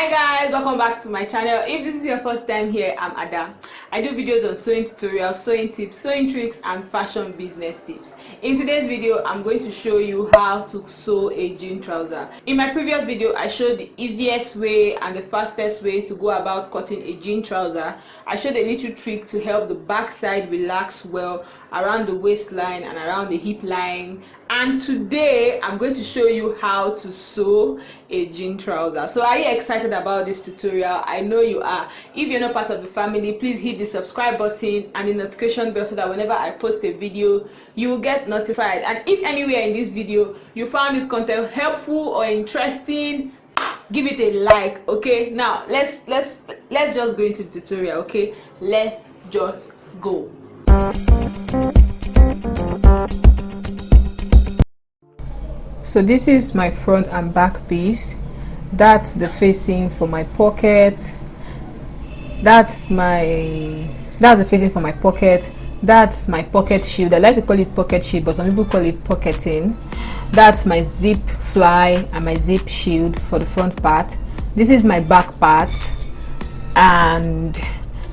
Hi guys, welcome back to my channel. If this is your first time here, I'm Ada. I do videos on sewing tutorials, sewing tips, sewing tricks and fashion business tips. In today's video, I'm going to show you how to sew a jean trouser. In my previous video, I showed the easiest way and the fastest way to go about cutting a jean trouser. I showed a little trick to help the back side relax well around the waistline and around the hip line. And today I'm going to show you how to sew a jean trouser. So are you excited about this tutorial? I know you are. If you're not part of the family, please hit the subscribe button and the notification bell so that whenever I post a video you will get notified. And if anywhere in this video you found this content helpful or interesting, give it a like. Okay, now let's just go into the tutorial. Okay, let's just go. So this is my front and back piece. That's the facing for my pocket. That's the facing for my pocket. That's my pocket shield. I like to call it pocket shield, but some people call it pocketing. That's my zip fly and my zip shield for the front part. This is my back part, and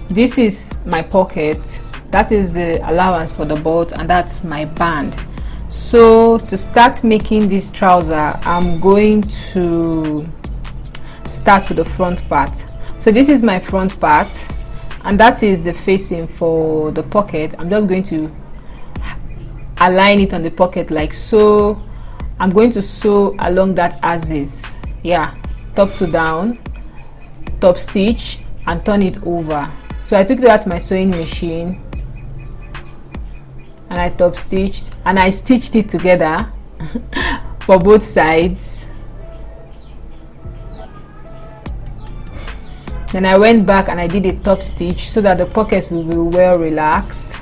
this is my pocket. That is the allowance for the bolt, and that's my band. So to start making this trouser, I'm going to start with the front part. So this is my front part, and that is the facing for the pocket. I'm just going to align it on the pocket like so. I'm going to sew along that axis, yeah, top to down, top stitch and turn it over. So I took that to my sewing machine and I top stitched and I stitched it together for both sides. Then I went back and I did a top stitch so that the pocket will be well relaxed.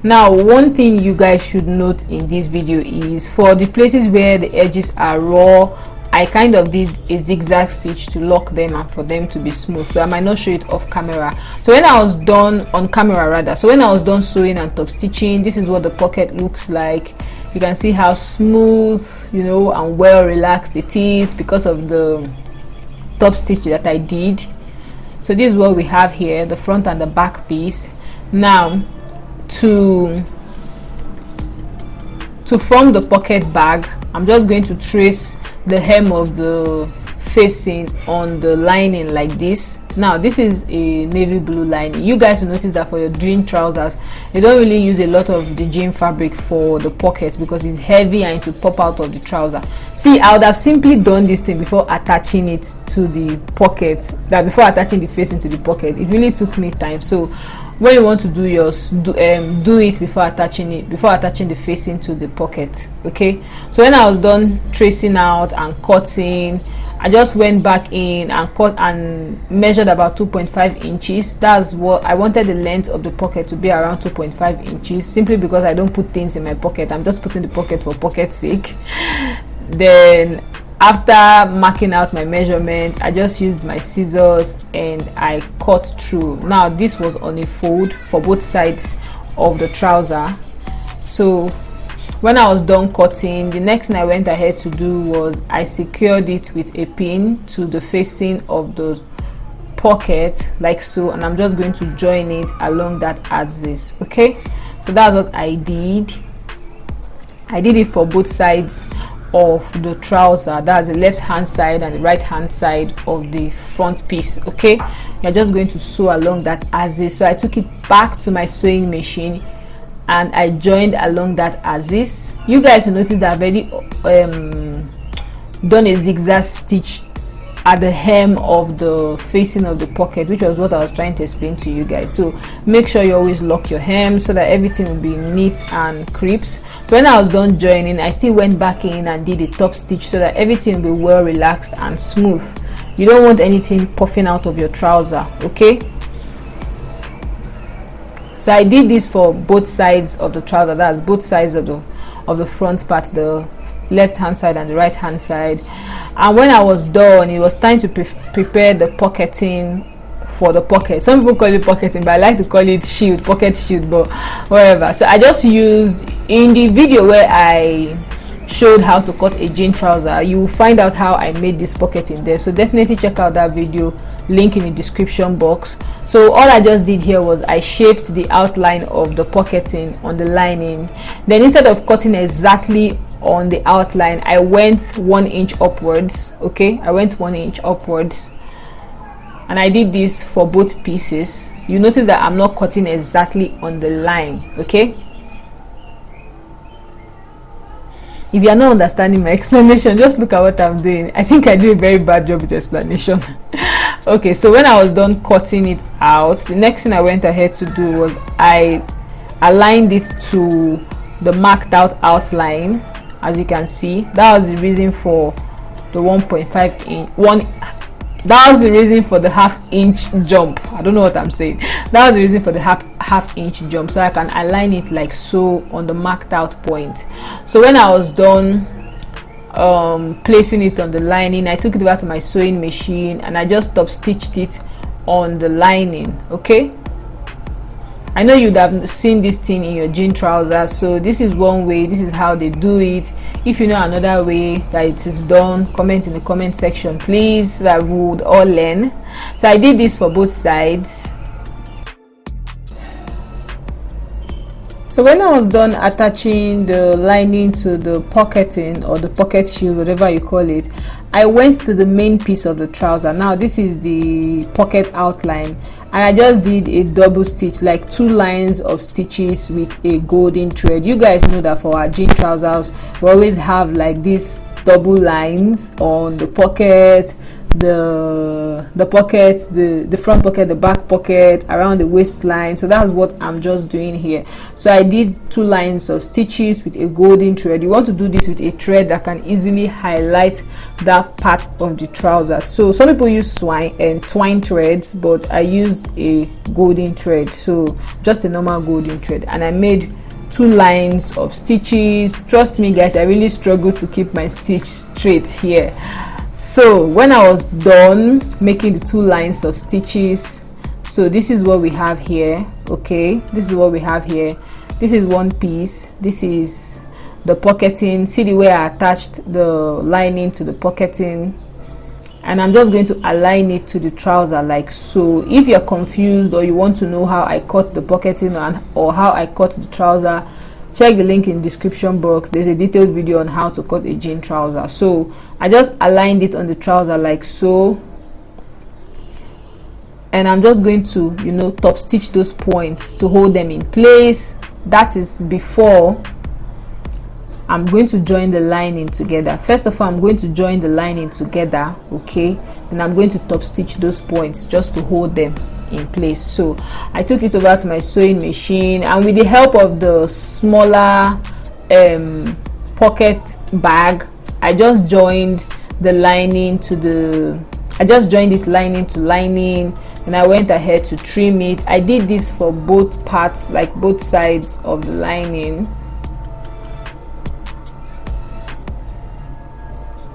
Now, one thing you guys should note in this video is for the places where the edges are raw, I kind of did a zigzag stitch to lock them and for them to be smooth, so I might not show it off camera. So when I was done on camera rather, so when I was done sewing and top stitching, this is what the pocket looks like. You can see how smooth, you know, and well relaxed it is because of the top stitch that I did. So this is what we have here, the front and the back piece. Now to form the pocket bag, I'm just going to trace the hem of the facing on the lining like this. Now this is a navy blue lining. You guys will notice that for your jean trousers you don't really use a lot of the jean fabric for the pocket because it's heavy and it will pop out of the trouser. See, I would have simply done this thing before attaching it to the pocket, before attaching the facing to the pocket. It really took me time. So when you want to do yours, do it before attaching the facing to the pocket. Okay, so when I was done tracing out and cutting, I just went back in and cut and measured about 2.5 inches. That's what I wanted the length of the pocket to be, around 2.5 inches, simply because I don't put things in my pocket. I'm just putting the pocket for pocket's sake. Then after marking out my measurement, I just used my scissors and I cut through. Now this was on a fold for both sides of the trouser. So when I was done cutting, the next thing I went ahead to do was I secured it with a pin to the facing of the pocket like so, and I'm just going to join it along that axis. Okay, so that's what I did. I did it for both sides of the trouser. That's the left hand side and the right hand side of the front piece. Okay, you're just going to sew along that axis. So I took it back to my sewing machine and I joined along that axis. You guys will notice that I've already done a zigzag stitch at the hem of the facing of the pocket, which was what I was trying to explain to you guys. So make sure you always lock your hem so that everything will be neat and crisp. So when I was done joining, I still went back in and did a top stitch so that everything will be well relaxed and smooth. You don't want anything puffing out of your trouser. Okay, so I did this for both sides of the trouser. That's both sides of the front part, the left hand side and the right hand side. And when I was done, it was time to prepare the pocketing for the pocket. Some people call it pocketing, but I like to call it shield, pocket shield, but whatever. So I just used, in the video where I showed how to cut a jean trouser, you will find out how I made this pocket in there. So definitely check out that video, link in the description box. So all I just did here was I shaped the outline of the pocketing on the lining. Then instead of cutting exactly on the outline, I went 1 inch upwards. Okay, I went 1 inch upwards, and I did this for both pieces. You notice that I'm not cutting exactly on the line. Okay, if you are not understanding my explanation, just look at what I'm doing. I think I do a very bad job with explanation. Okay, so when I was done cutting it out, the next thing I went ahead to do was I aligned it to the marked out outline. As you can see, that was the reason for the 1.5 inch that was the reason for the half-inch jump. I don't know what I'm saying. That was the reason for the half-inch jump, so I can align it like so on the marked out point. So when I was done placing it on the lining, I took it over to my sewing machine and I just top stitched it on the lining. Okay, I know you'd have seen this thing in your jean trousers, so this is one way, this is how they do it. If you know another way that it is done, comment in the comment section please, so that we would all learn. So I did this for both sides. So when I was done attaching the lining to the pocketing or the pocket shield, whatever you call it, I went to the main piece of the trouser. Now this is the pocket outline, and I just did a double stitch, like 2 lines of stitches with a golden thread. You guys know that for our jean trousers we always have like these double lines on the pocket, the pocket, the front pocket, the back pocket, around the waistline. So that's what I'm just doing here. So I did 2 lines of stitches with a golden thread. You want to do this with a thread that can easily highlight that part of the trouser. So some people use twine threads, but I used a golden thread, so just a normal golden thread, and I made 2 lines of stitches. Trust me guys, I really struggle to keep my stitch straight here. So when I was done making the 2 lines of stitches, so this is what we have here. Okay, this is what we have here. This is one piece, this is the pocketing. See the way I attached the lining to the pocketing, and I'm just going to align it to the trouser like so. If you're confused or you want to know how I cut the pocketing or how I cut the trouser, check the link in the description box. There's a detailed video on how to cut a jean trouser. So I just aligned it on the trouser like so, and I'm just going to, you know, top stitch those points to hold them in place. That is before I'm going to join the lining together. First of all, I'm going to join the lining together, okay, and I'm going to top stitch those points just to hold them in place. So I took it over to my sewing machine, and with the help of the smaller pocket bag, I just joined the lining to lining to lining, and I went ahead to trim it. I did this for both parts, like both sides of the lining.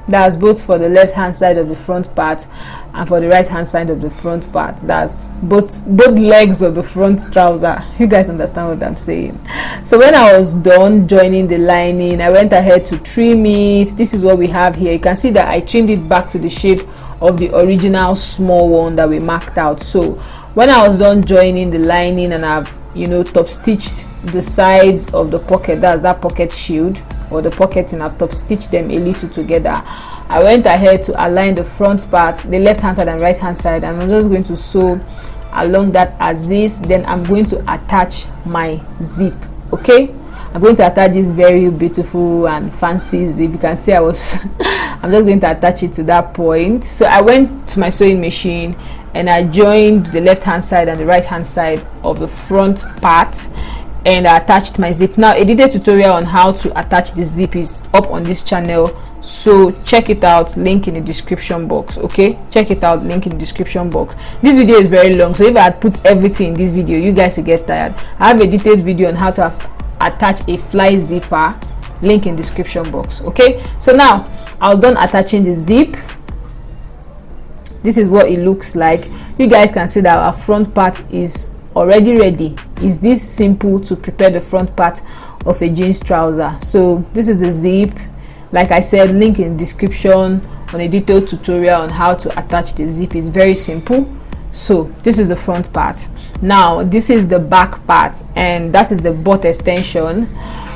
That's both for the left hand side of the front part and for the right hand side of the front part. That's both legs of the front trouser. You guys understand what I'm saying? So when I was done joining the lining, I went ahead to trim it. This is what we have here. You can see that I trimmed it back to the shape of the original small one that we marked out. So when I was done joining the lining and I've, you know, top stitched the sides of the pocket, that's that pocket shield or the pocketing, I've top stitched them a little together. I went ahead to align the front part, the left hand side and right hand side, and I'm just going to sew along that as this. Then I'm going to attach my zip. Okay, I'm going to attach this very beautiful and fancy zip. You can see I'm just going to attach it to that point. So I went to my sewing machine and I joined the left hand side and the right hand side of the front part, and I attached my zip. Now a detailed tutorial on how to attach the zip is up on this channel, so check it out, link in the description box. Okay, check it out, link in the description box. This video is very long, so if I had put everything in this video, you guys will get tired. I have a detailed video on how to attach a fly zipper, link in description box. Okay, so now I was done attaching the zip. This is what it looks like. You guys can see that our front part is already ready. Is this simple to prepare the front part of a jeans trouser? So this is the zip. like I said, link in description on a detailed tutorial on how to attach the zip. Is very simple. So this is the front part. Now this is the back part, and that is the butt extension.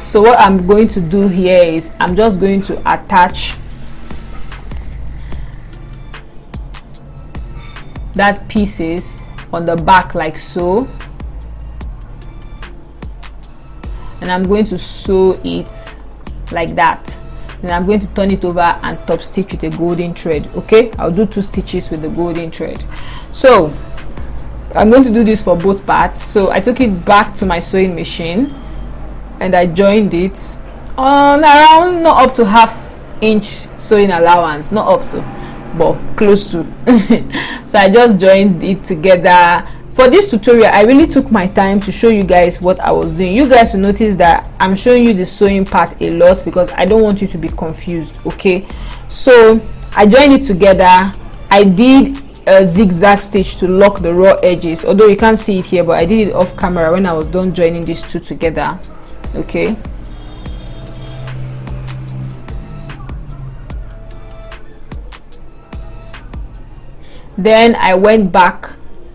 So what I'm going to do here is I'm just going to attach that pieces on the back like so, and I'm going to sew it like that. Then I'm going to turn it over and top stitch with a golden thread. Okay, I'll do 2 stitches with the golden thread. So I'm going to do this for both parts. So I took it back to my sewing machine and I joined it on around, not up to ½ inch sewing allowance, not up to, but close to. So I just joined it together. For this tutorial, I really took my time to show you guys what I was doing. You guys will notice that I'm showing you the sewing part a lot because I don't want you to be confused. Okay, so I joined it together. I did a zigzag stitch to lock the raw edges, although you can't see it here, but I did it off camera when I was done joining these two together. Okay, then I went back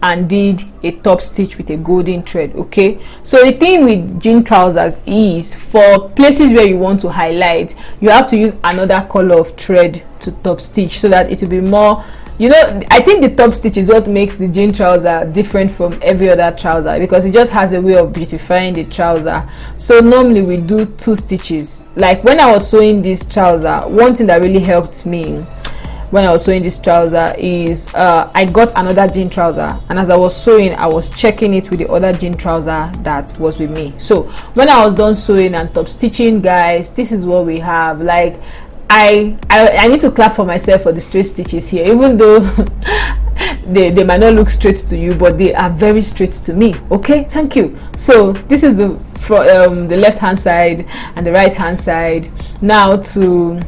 and did a top stitch with a golden thread. Okay, so the thing with jean trousers is, for places where you want to highlight, you have to use another color of thread to top stitch so that it will be more, you know, I think the top stitch is what makes the jean trouser different from every other trouser, because it just has a way of beautifying the trouser. So normally we do 2 stitches. Like when I was sewing this trouser, one thing that really helped me when I was sewing this trouser is I got another jean trouser, and as I was sewing, I was checking it with the other jean trouser that was with me. So when I was done sewing and top stitching, guys, this is what we have. Like I need to clap for myself for the straight stitches here, even though they might not look straight to you, but they are very straight to me. Okay, thank you. So this is the left hand side and the right hand side. Now to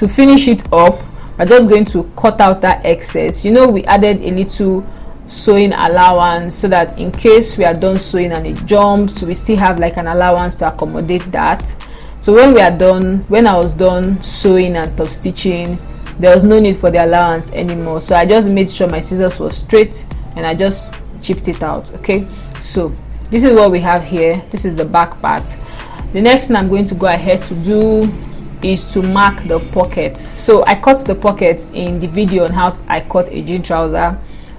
finish it up, we're just going to cut out that excess. You know, we added a little sewing allowance so that in case we are done sewing and it jumps, we still have like an allowance to accommodate that. So when I was done sewing and top stitching, there was no need for the allowance anymore. So I just made sure my scissors were straight and I just chipped it out. Okay, so this is what we have here. This is the back part. The next thing I'm going to go ahead to do is to mark the pockets. So I cut the pockets in the video on how I cut a jean trouser,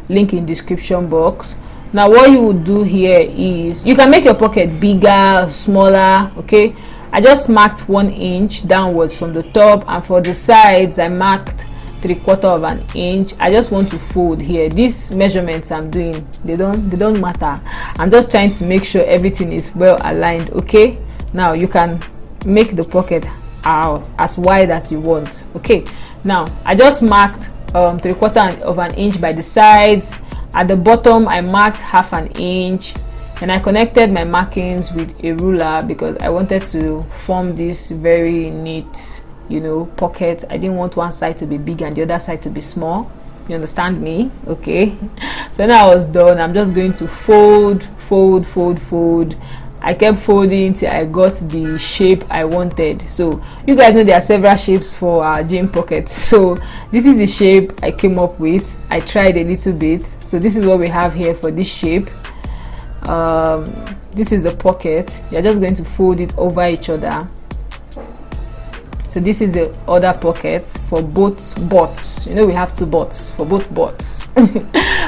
link in description box. Now what you would do here is you can make your pocket bigger, smaller. Okay, I just marked 1 inch downwards from the top, and for the sides I marked 3/4 inch. I just want to fold here. These measurements I'm doing, they don't matter. I'm just trying to make sure everything is well aligned. Okay, now you can make the pocket out as wide as you want. Okay, now I just marked 3/4 inch by the sides. At the bottom I marked 1/2 inch, and I connected my markings with a ruler because I wanted to form this very neat, you know, pocket. I didn't want one side to be big and the other side to be small. You understand me? Okay, so when I was done, I'm just going to fold. I kept folding till I got the shape I wanted. So you guys know there are several shapes for jean pockets, so this is the shape I came up with. I tried a little bit, so this is what we have here for this shape. This is the pocket. You're just going to fold it over each other. So this is the other pocket for both butts. You know, we have 2 butts for both butts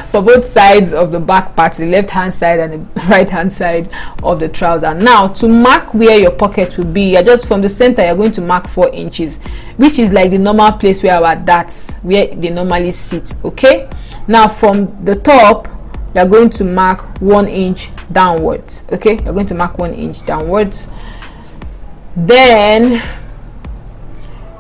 for both sides of the back part, the left hand side and the right hand side of the trouser. Now to mark where your pocket will be, you're just from the center, you're going to mark 4 inches, which is like the normal place where our darts, where they normally sit. Okay, now from the top you're going to mark 1 inch downwards. Okay, you're going to mark 1 inch downwards. Then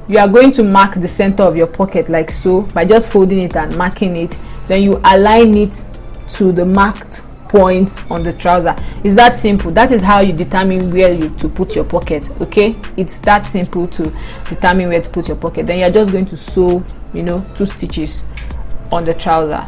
you are going to mark the center of your pocket like so by just folding it and marking it. Then you align it to the marked points on the trouser. It's that simple. That is how you determine where to put your pocket. Okay, it's that simple to determine where to put your pocket. Then you're just going to sew, you know, 2 stitches on the trouser.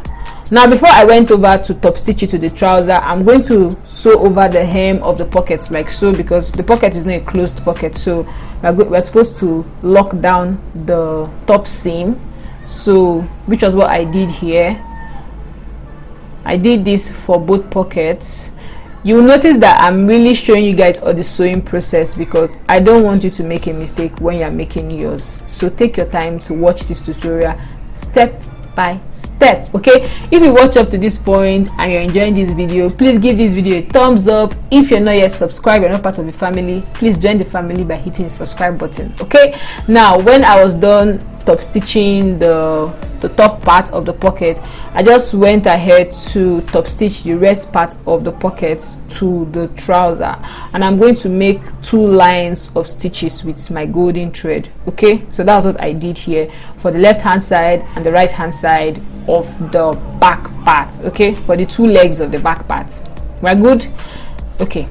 Now before I went over to top stitch it to the trouser, I'm going to sew over the hem of the pockets like so, because the pocket is not a closed pocket, so we're supposed to lock down the top seam. So which was what I did here. I did this for both pockets. You will notice that I'm really showing you guys all the sewing process, because I don't want you to make a mistake when you're making yours. So take your time to watch this tutorial step by step. Okay, if you watch up to this point and you're enjoying this video, please give this video a thumbs up. If you're not yet subscribed, you're not part of the family, please join the family by hitting the subscribe button. Okay, now when I was done top stitching the top part of the pocket, I just went ahead to top stitch the rest part of the pocket to the trouser, and I'm going to make 2 lines of stitches with my golden thread. Okay, so that's what I did here for the left hand side and the right hand side of the back part. Okay, for the 2 legs of the back part. We're good. Okay,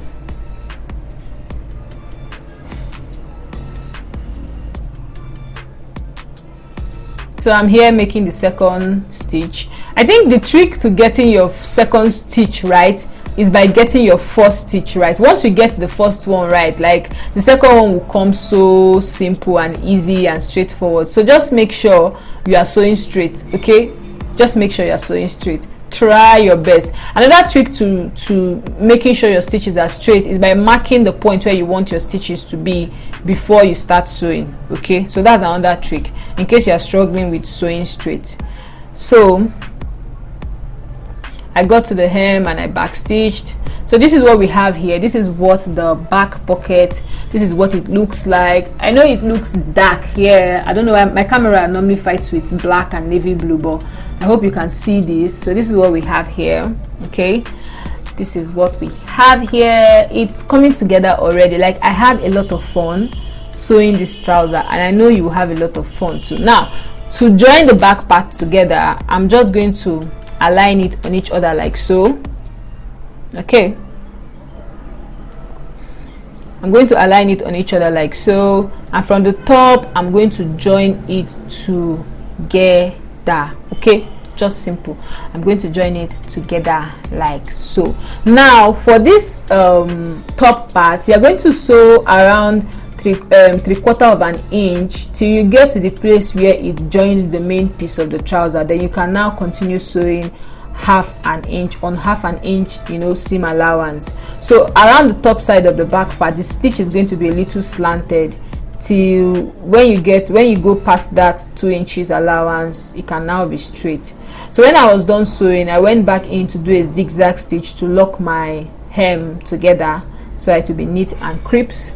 so I'm here making the second stitch. I think the trick to getting your second stitch right is by getting your first stitch right. Once you get the first one right, like the second one will come so simple and easy and straightforward. So just make sure you are sewing straight. Okay, just make sure you are sewing straight. Try your best. Another trick to making sure your stitches are straight is by marking the point where you want your stitches to be before you start sewing. Okay, so that's another trick in case you are struggling with sewing straight. So I got to the hem and I back stitched. So this is what we have here. This is what the back pocket, this is what it looks like. I know it looks dark here. I don't know why my camera normally fights with black and navy blue, but I hope you can see this. So this is what we have here. Okay, this is what we have here. It's coming together already. Like, I had a lot of fun sewing this trouser, and I know you will have a lot of fun too. Now to join the back part together, I'm just going to align it on each other like so. Okay, I'm going to align it on each other like so, and from the top I'm going to join it together. Okay, just simple. I'm going to join it together like so. Now for this top part, you're going to sew around 3/4 of an inch till you get to the place where it joins the main piece of the trouser. Then you can now continue sewing half an inch on half an inch, you know, seam allowance. So around the top side of the back part, the stitch is going to be a little slanted till when you go past that 2 inches allowance, it can now be straight. So when I was done sewing, I went back in to do a zigzag stitch to lock my hem together so it will be neat and crisp.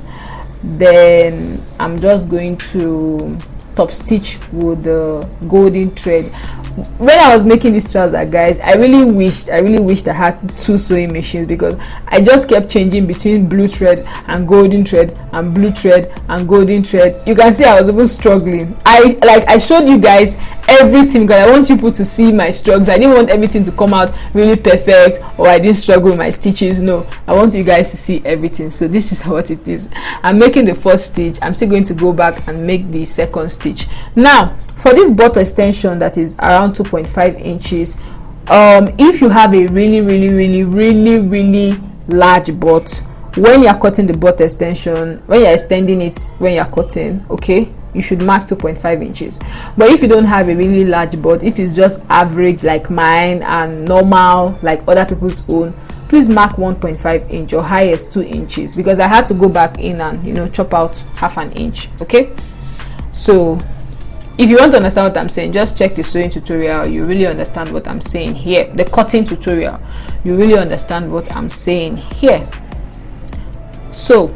Then I'm just going to top stitch with the golden thread. When I was making this trouser, guys, I really wished I had 2 sewing machines, because I just kept changing between blue thread and golden thread and blue thread and golden thread. You can see I was even struggling. I showed you guys everything because I want people to see my struggles. I didn't want everything to come out really perfect or I didn't struggle with my stitches. No, I want you guys to see everything. So this is what it is. I'm making the first stitch. I'm still going to go back and make the second stitch. Now for this butt extension that is around 2.5 inches, if you have a really large butt, when you're cutting the butt extension, when you're extending it, when you're cutting, okay, you should mark 2.5 inches. But if you don't have a really large butt, if it's just average like mine and normal like other people's own, please mark 1.5 inch or highest 2 inches, because I had to go back in and, you know, chop out half an inch. Okay, so if you want to understand what I'm saying, just check the sewing tutorial. You really understand what I'm saying here. The cutting tutorial, you really understand what I'm saying here. So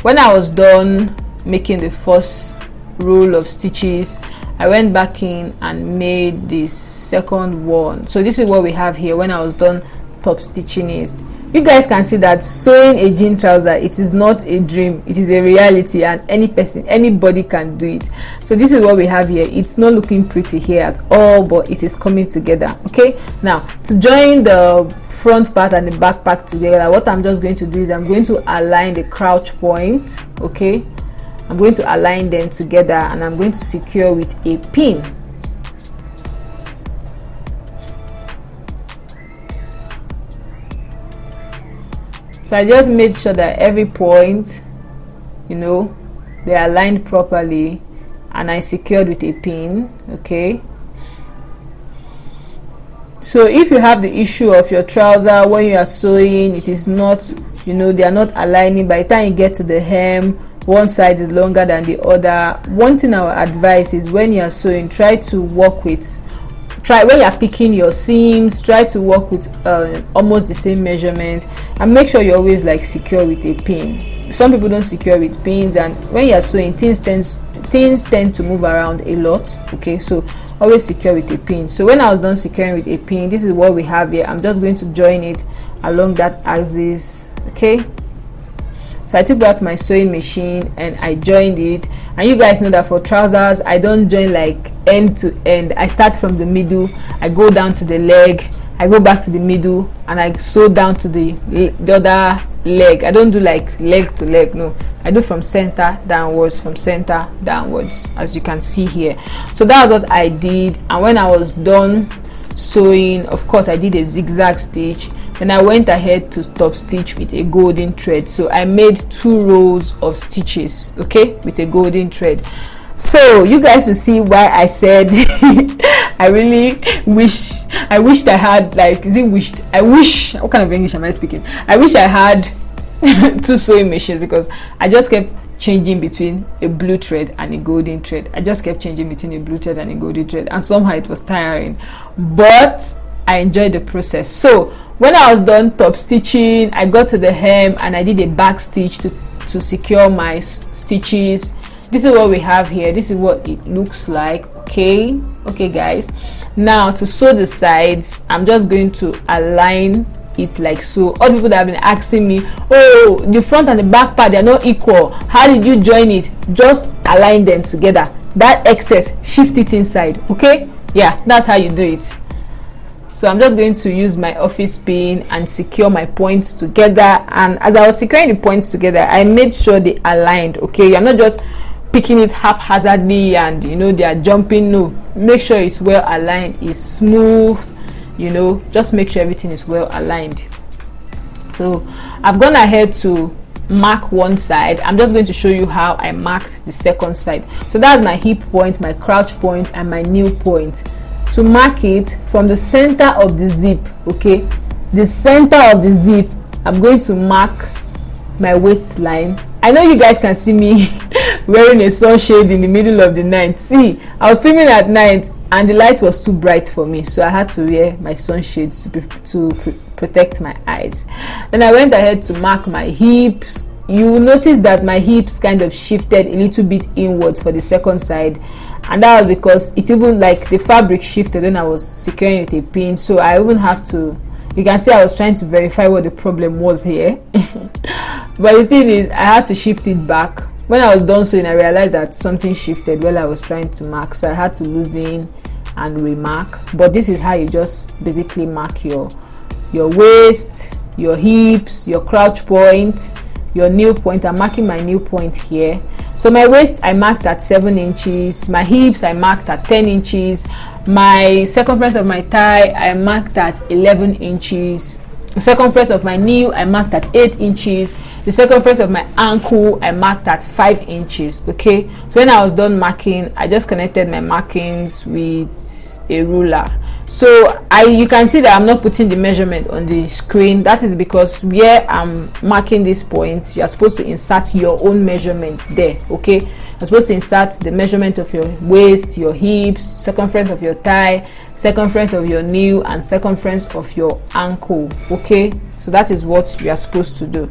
when I was done making the first row of stitches, I went back in and made the second one. So this is what we have here. When I was done top stitching it, you guys can see that sewing a jean trouser, it is not a dream, it is a reality, and anybody can do it. So this is what we have here. It's not looking pretty here at all, but it is coming together. Okay, now to join the front part and the back part together, what I'm just going to do is I'm going to align the crouch point. Okay, I'm going to align them together and I'm going to secure with a pin. So I just made sure that every point, you know, they are aligned properly, and I secured with a pin. Okay, so if you have the issue of your trouser when you are sewing, it is not, you know, they are not aligning. By the time you get to the hem, one side is longer than the other. One thing I would advise is when you are sewing, try when you are picking your seams, try to work with almost the same measurement, and make sure you're always like secure with a pin. Some people don't secure with pins, and when you are sewing, things tend to move around a lot. Okay, so always secure with a pin. So when I was done securing with a pin, this is what we have here. I'm just going to join it along that axis. Okay, so I took out my sewing machine and I joined it. And you guys know that for trousers, I don't join like end to end. I start from the middle, I go down to the leg, I go back to the middle, and I sew down to the other leg. I don't do like leg to leg, no, I do from center downwards, from center downwards, as you can see here. So that's what I did. And when I was done sewing, of course I did a zigzag stitch. Then I went ahead to top stitch with a golden thread. So I made 2 rows of stitches, okay, with a golden thread. So you guys will see why I said I really wished I had, like, what kind of English am I speaking? I wish I had 2 sewing machines, because I just kept changing between a blue thread and a golden thread. I just kept changing between a blue thread and a golden thread, and somehow it was tiring, but I enjoyed the process. So when I was done top stitching, I got to the hem and I did a back stitch to secure my stitches. This is what we have here. This is what it looks like. Okay guys, now to sew the sides, I'm just going to align it like so. All people that have been asking me, oh, the front and the back part, they are not equal, how did you join it? Just align them together. That excess, shift it inside. Okay, yeah, that's how you do it. So I'm just going to use my office pin and secure my points together. And as I was securing the points together, I made sure they aligned. Okay, you're not just picking it haphazardly and, you know, they are jumping. No, make sure it's well aligned, it's smooth, you know, just make sure everything is well aligned. So I've gone ahead to mark one side. I'm just going to show you how I marked the second side. So that's my hip point, my crouch point, and my knee point. To mark it from the center of the zip, okay, the center of the zip, I'm going to mark my waistline. I know you guys can see me wearing a sunshade in the middle of the night. See, I was filming at night and the light was too bright for me, so I had to wear my sunshade to protect my eyes. Then I went ahead to mark my hips. You will notice that my hips kind of shifted a little bit inwards for the second side, and that was because it even, like, the fabric shifted when I was securing with a pin. So I even have to, you can see I was trying to verify what the problem was here. But the thing is, I had to shift it back. When I was done sewing, I realized that something shifted while I was trying to mark, so I had to loosen and remark. But this is how you just basically mark your waist, your hips, your crouch point, your nail point. I'm marking my nail point here. So my waist I marked at 7 inches, my hips I marked at 10 inches, my circumference of my thigh I marked at 11 inches, the circumference of my knee I marked at 8 inches, the circumference of my ankle I marked at 5 inches. Okay, so when I was done marking, I just connected my markings with a ruler. So you can see that I'm not putting the measurement on the screen. That is because where I'm marking these points, you're supposed to insert your own measurement there. Okay, you're supposed to insert the measurement of your waist, your hips, circumference of your thigh, circumference of your knee, and circumference of your ankle. Okay, so that is what you are supposed to do.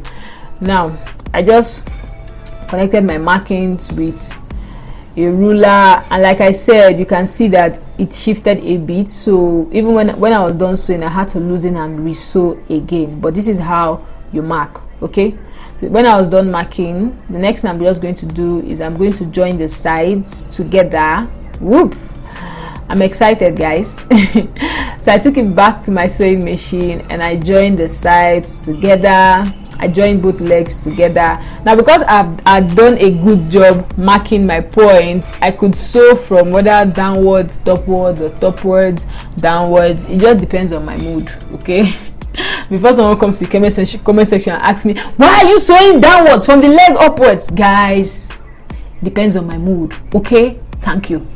Now I just connected my markings with a ruler, and like I said, you can see that it shifted a bit. So even when I was done sewing, I had to loosen and re-sew again. But this is how you mark. Okay, so when I was done marking, the next thing I'm just going to do is I'm going to join the sides together. Whoop, I'm excited, guys. So I took it back to my sewing machine and I joined the sides together. I joined both legs together. Now because I've done a good job marking my points, I could sew from whether downwards, topwards, or topwards, downwards. It just depends on my mood. Okay. Before someone comes to the comment section and asks me, why are you sewing downwards from the leg upwards? Guys, depends on my mood. Okay, thank you.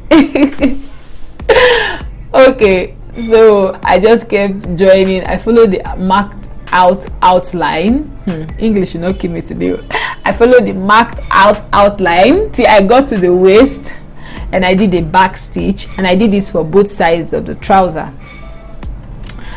Okay, so I just kept joining. I followed the marked out outline. English should not keep me today. I followed the marked out outline till I got to the waist, and I did a back stitch, and I did this for both sides of the trouser.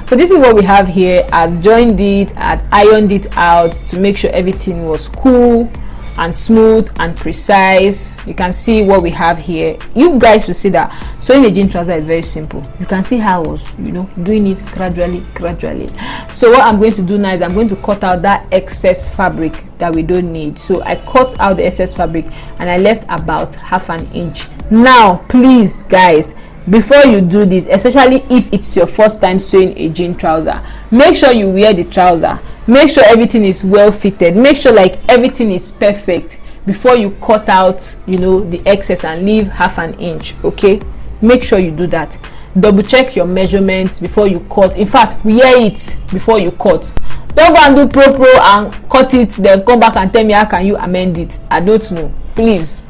So this is what we have here. I've joined it, I've ironed it out to make sure everything was cool and smooth and precise. You can see what we have here. You guys will see that sewing a jean trouser is very simple. You can see how I was, doing it gradually. So what I'm going to do now is I'm going to cut out that excess fabric that we don't need. So I cut out the excess fabric and I left about ½ an inch. Now please guys, before you do this, especially if it's your first time sewing a jean trouser, make sure you wear the trouser, make sure everything is well fitted, make sure like everything is perfect before you cut out the excess and leave ½ an inch. Okay, make sure you do that. Double check your measurements before you cut. In fact, wear it before you cut. Don't go and do pro and cut it, then come back and tell me how can you amend it. I don't know, please.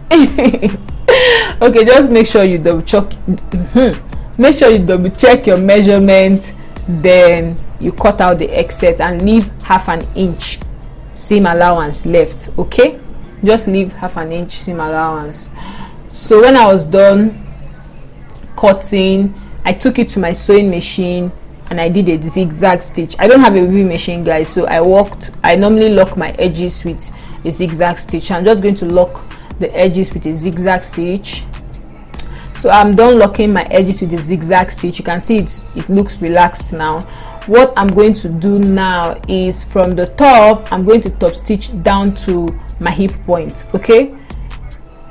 Okay, just make sure you double check your measurement, then you cut out the excess and leave ½ an inch seam allowance left. Okay, just leave ½ an inch seam allowance. So when I was done cutting, I took it to my sewing machine and I did a zigzag stitch. I don't have a weaving machine, guys, so I normally lock my edges with a zigzag stitch. I'm just going to lock the edges with a zigzag stitch. So I'm done locking my edges with the zigzag stitch. You can see it looks relaxed now. What I'm going to do now is from the top, I'm going to top stitch down to my hip point. Okay,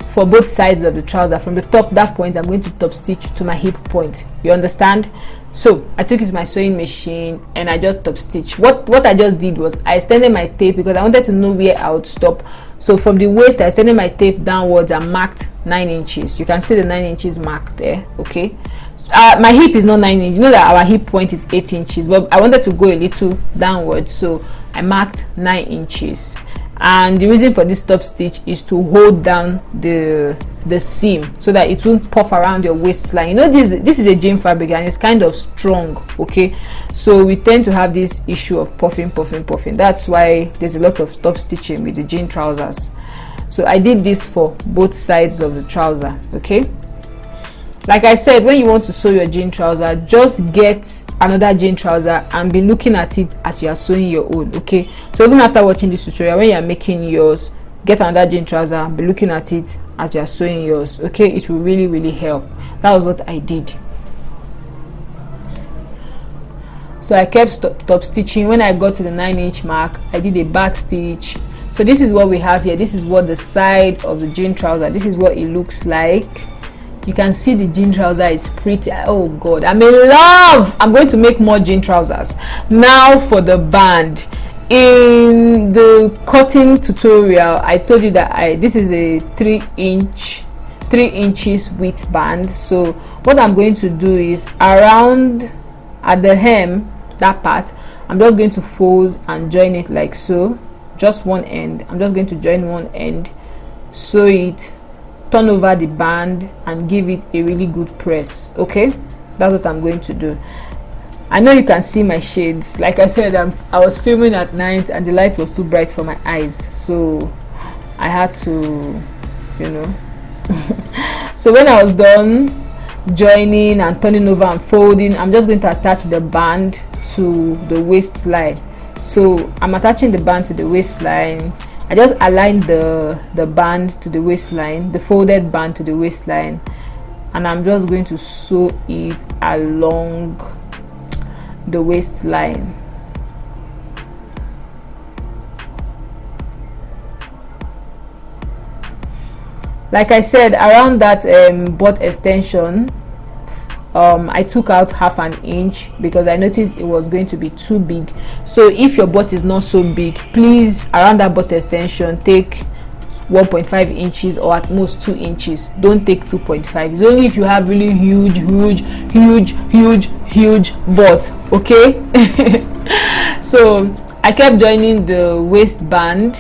for both sides of the trouser, from the top, that point, I'm going to top stitch to my hip point. You understand? So I took it to my sewing machine and I just top stitch. What I just did was I extended my tape because I wanted to know where I would stop. So from the waist, I extended my tape downwards and marked 9 inches. You can see the 9 inches mark there. Okay, my hip is not 9 inches. You know that our hip point is 8 inches, but I wanted to go a little downwards, so I marked 9 inches. And the reason for this top stitch is to hold down the seam so that it won't puff around your waistline. This is a jean fabric and it's kind of strong. Okay, so we tend to have this issue of puffing. That's why there's a lot of top stitching with the jean trousers. So I did this for both sides of the trouser. Okay, like I said, when you want to sew your jean trouser, just get another jean trouser and be looking at it as you are sewing your own. Okay, so even after watching this tutorial, when you are making yours, get another jean trouser and be looking at it as you are sewing yours. Okay, it will really help. That was what I did. So I kept top stitching. When I got to the 9 inch mark, I did a back stitch. So this is what we have here. This is what the side of the jean trouser, this is what it looks like. You can see the jean trouser is pretty. Oh god, I'm in love. I'm going to make more jean trousers. Now for the band. In the cutting tutorial, I told you that this is a 3 inches width band. So what I'm going to do is around at the hem, that part, I'm just going to fold and join it like so. Just one end. I'm just going to join one end, sew it, turn over the band and give it a really good press. Okay, that's what I'm going to do. I know you can see my shades. Like I said, I was filming at night and the light was too bright for my eyes, so I had to So when I was done joining and turning over and folding, I'm just going to attach the band to the waistline. So I'm attaching the band to the waistline. I just aligned the band to the waistline, the folded band to the waistline, and I'm just going to sew it along the waistline. Like I said, around that butt extension, I took out ½ an inch because I noticed it was going to be too big. So if your butt is not so big, please, around that butt extension, take 1.5 inches or at most 2 inches. Don't take 2.5. It's only if you have really huge butt, okay? So I kept joining the waistband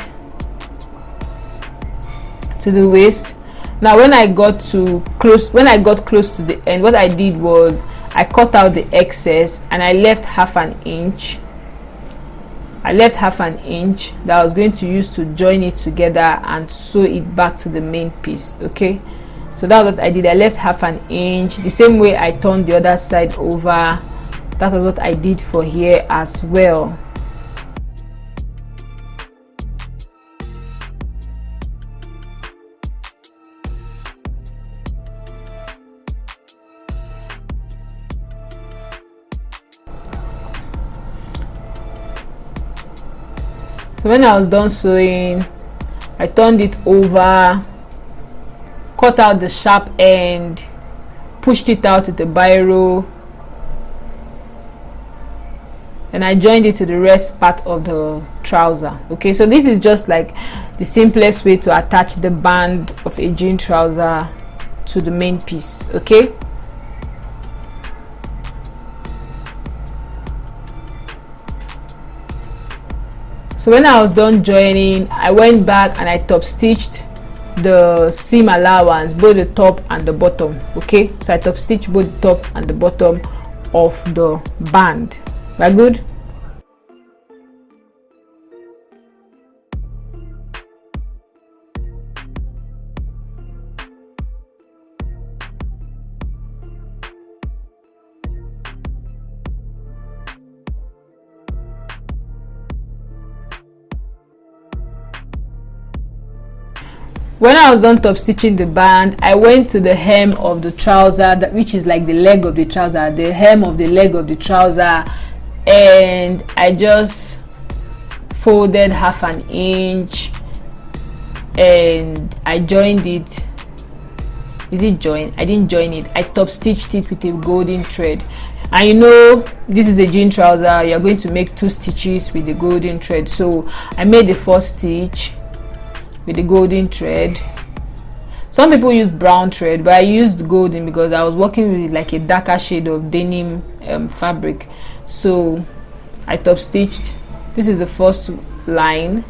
to the waist. Now when I got close to the end, what I did was I cut out the excess and I left half an inch. That I was going to use to join it together and sew it back to the main piece. Okay, so that's what I did. I left half an inch, the same way I turned the other side over. That was what I did for here as well. So when I was done sewing, I turned it over, cut out the sharp end, pushed it out with the biro, and I joined it to the rest part of the trouser. Okay, so this is just like the simplest way to attach the band of a jean trouser to the main piece. Okay, so when I was done joining, I went back and I top stitched the seam allowance, both the top and the bottom. Okay, so I top stitched both the top and the bottom of the band. We're good. When I was done top stitching the band, I went to the hem of the trouser, which is like the leg of the trouser, the hem of the leg of the trouser, and I just folded half an inch and I joined it. Is it joined? I didn't join it. I top stitched it with a golden thread. And you know, this is a jean trouser, you're going to make 2 stitches with the golden thread. So I made the first stitch with the golden thread. Some people use brown thread, but I used golden because I was working with like a darker shade of denim fabric. So I top stitched. This is the first line,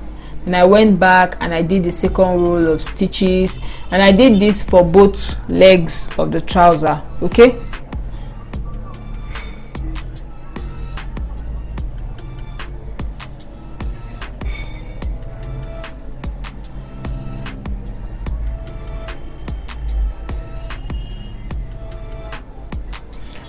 and I went back and I did the second row of stitches, and I did this for both legs of the trouser. Okay,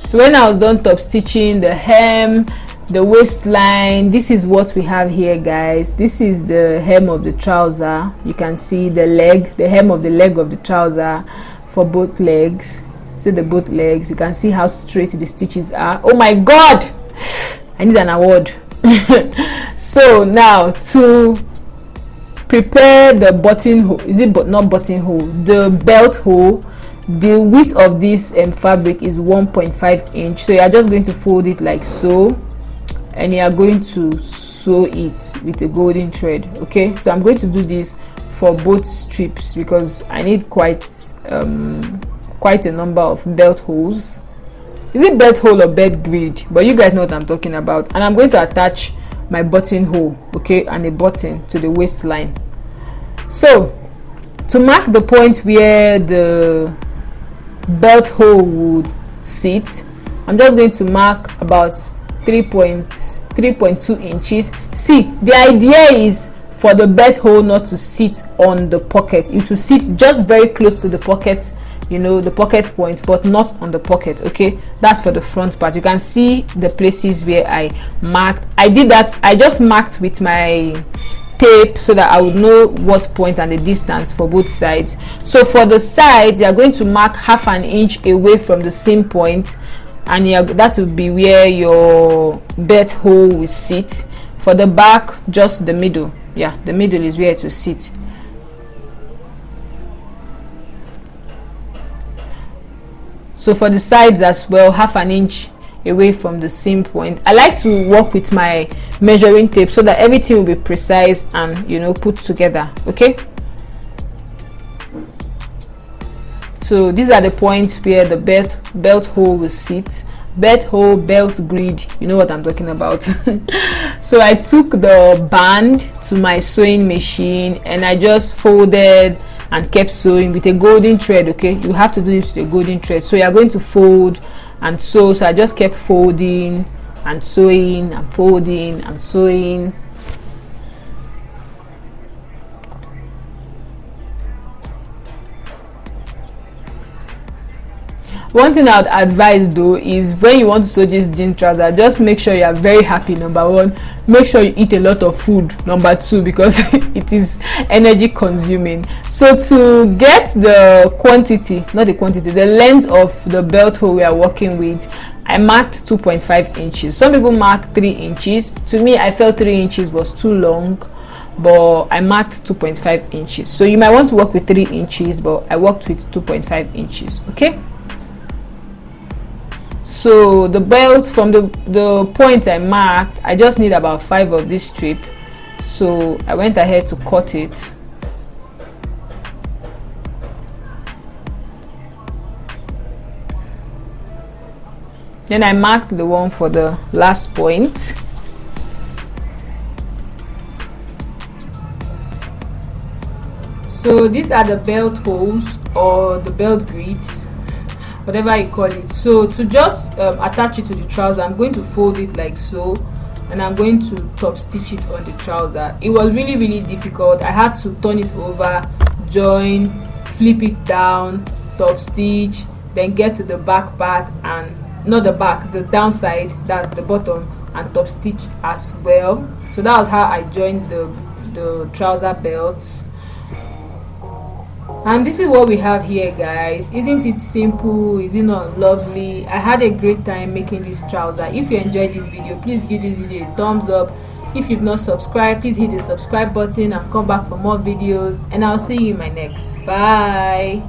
so when I was done top stitching the hem, the waistline, this is what we have here, guys. This is the hem of the trouser. You can see the leg, the hem of the leg of the trouser for both legs. See the both legs. You can see how straight the stitches are. Oh my god, I need an award. So now to prepare the buttonhole, is it not buttonhole, the belt hole. The width of this fabric is 1.5 inch, so you are just going to fold it like so, and you are going to sew it with a golden thread. Okay, so I'm going to do this for both strips because I need quite a number of belt holes. Is it belt hole or belt grid? But you guys know what I'm talking about. And I'm going to attach my buttonhole, okay, and a button to the waistline. So to mark the point where the belt hole would sit, I'm just going to mark about 3.2 inches. See, the idea is for the belt hole not to sit on the pocket. It will sit just very close to the pocket, you know, the pocket point, but not on the pocket. Okay, that's for the front part. You can see the places where I marked. I did that, I just marked with my tape so that I would know what point and the distance for both sides. So for the sides, you are going to mark half an inch away from the seam point, and that will be where your belt hole will sit. For the back, just the middle. Yeah, the middle is where it will sit. So for the sides as well, half an inch away from the seam point. I like to work with my measuring tape so that everything will be precise and, you know, put together. Okay, So these are the points where the belt hole will sit. Belt hole, belt grid, you know what I'm talking about. So I took the band to my sewing machine and I just folded and kept sewing with a golden thread. Okay, you have to do this with a golden thread. So you are going to fold and sew. So I just kept folding and sewing and folding and sewing. One thing I would advise though is when you want to sew this jean trouser, just make sure you are very happy. Number one, make sure you eat a lot of food. Number two, because it is energy consuming. So to get the quantity, not the quantity, the length of the belt hole we are working with, I marked 2.5 inches. Some people mark 3 inches. To me, I felt 3 inches was too long, but I marked 2.5 inches. So you might want to work with 3 inches, but I worked with 2.5 inches. Okay. So the belt, from the point I marked, I just need about 5 of this strip. So I went ahead to cut it. Then I marked the one for the last point. So these are the belt holes or the belt grids, whatever you call it. So to just attach it to the trouser, I'm going to fold it like so, and I'm going to top stitch it on the trouser. It was really difficult. I had to turn it over, join, flip it down, top stitch, then get to the back part, and not the back, the downside, that's the bottom, and top stitch as well. So that was how I joined the trouser belts. And this is what we have here, guys. Isn't it simple? Is it not lovely? I had a great time making this trouser. If you enjoyed this video, please give this video a thumbs up. If you've not subscribed, please hit the subscribe button and come back for more videos, and I'll see you in my next. Bye.